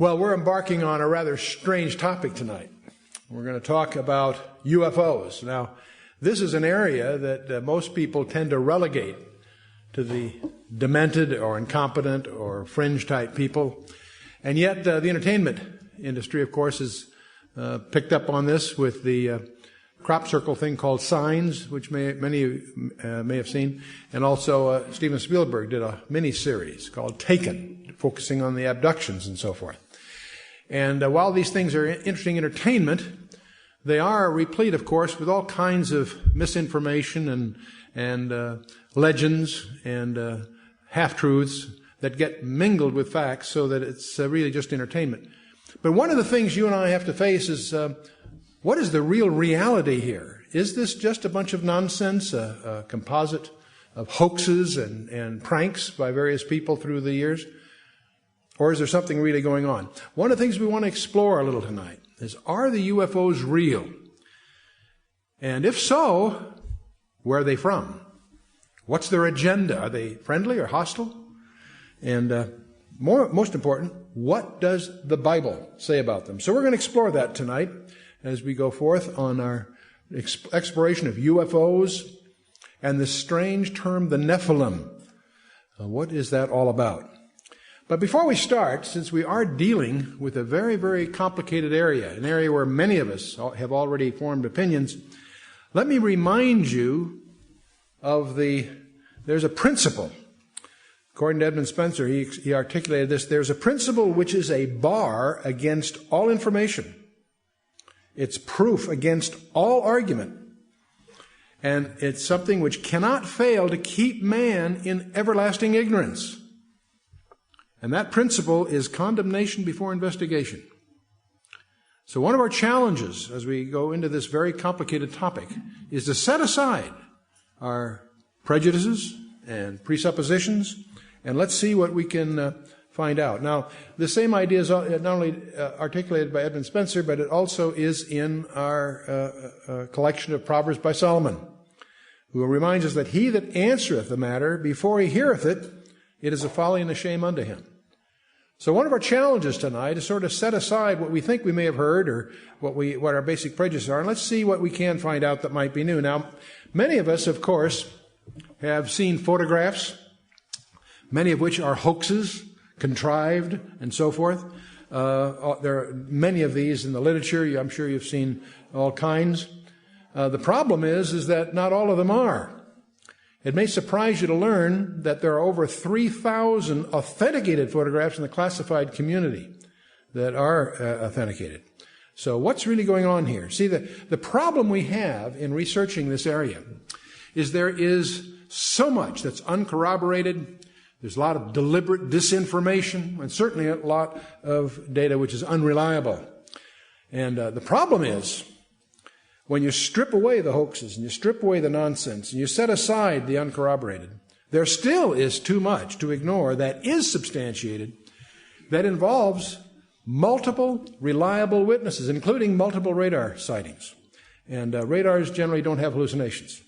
Well, we're embarking on a rather strange topic tonight. We're going to talk about UFOs. Now, this is an area that most people tend to relegate to the demented or incompetent or fringe-type people. And yet, the entertainment industry, of course, has picked up on this with the crop circle thing called Signs, which many may have seen. And also, Steven Spielberg did a mini-series called Taken, focusing on the abductions and so forth. And while these things are interesting entertainment, they are replete, of course, with all kinds of misinformation and legends and half-truths that get mingled with facts so that it's really just entertainment. But one of the things you and I have to face is what is the real reality here? Is this just a bunch of nonsense, a composite of hoaxes and pranks by various people through the years? Or is there something really going on? One of the things we want to explore a little tonight is, are the UFOs real? And if so, where are they from? What's their agenda? Are they friendly or hostile? And most important, what does the Bible say about them? So we're going to explore that tonight as we go forth on our exploration of UFOs and this strange term, the Nephilim. What is that all about? But before we start, since we are dealing with a very, very complicated area, an area where many of us have already formed opinions, let me remind you of there's a principle. According to Edmund Spencer, he articulated this, there's a principle which is a bar against all information. It's proof against all argument. And it's something which cannot fail to keep man in everlasting ignorance. And that principle is condemnation before investigation. So one of our challenges as we go into this very complicated topic is to set aside our prejudices and presuppositions, and let's see what we can find out. Now, the same idea is not only articulated by Edmund Spencer, but it also is in our collection of Proverbs by Solomon, who reminds us that he that answereth the matter before he heareth it, it is a folly and a shame unto him. So one of our challenges tonight is sort of set aside what we think we may have heard or what our basic prejudices are, and let's see what we can find out that might be new. Now, many of us, of course, have seen photographs, many of which are hoaxes, contrived, and so forth. There are many of these in the literature. I'm sure you've seen all kinds. The problem is that not all of them are. It may surprise you to learn that there are over 3,000 authenticated photographs in the classified community that are authenticated. So what's really going on here? See, the problem we have in researching this area is there is so much that's uncorroborated. There's a lot of deliberate disinformation, and certainly a lot of data which is unreliable. And the problem is, when you strip away the hoaxes and you strip away the nonsense and you set aside the uncorroborated, there still is too much to ignore that is substantiated, that involves multiple reliable witnesses, including multiple radar sightings. And radars generally don't have hallucinations.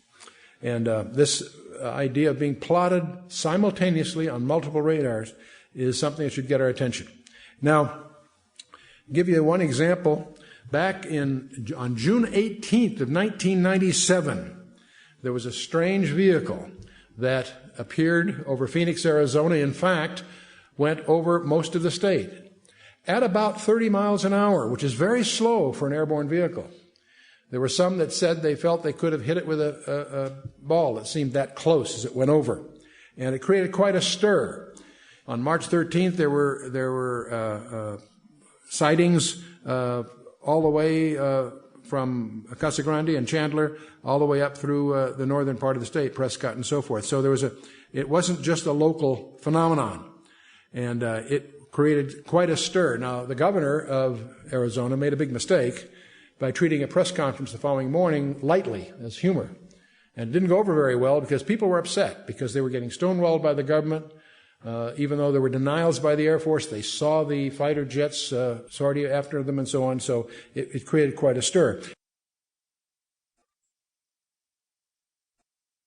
And this idea of being plotted simultaneously on multiple radars is something that should get our attention. Now, I'll give you one example. Back on June 18th of 1997, there was a strange vehicle that appeared over Phoenix, Arizona. In fact, went over most of the state at about 30 miles an hour, which is very slow for an airborne vehicle. There were some that said they felt they could have hit it with a ball that seemed that close as it went over. And it created quite a stir. On March 13th, there were sightings all the way from Casa Grande and Chandler, all the way up through the northern part of the state, Prescott and so forth. So it wasn't just a local phenomenon. And it created quite a stir. Now, the governor of Arizona made a big mistake by treating a press conference the following morning lightly, as humor. And it didn't go over very well because people were upset because they were getting stonewalled by the government. Even though there were denials by the Air Force, they saw the fighter jets sortie after them and so on, so it created quite a stir.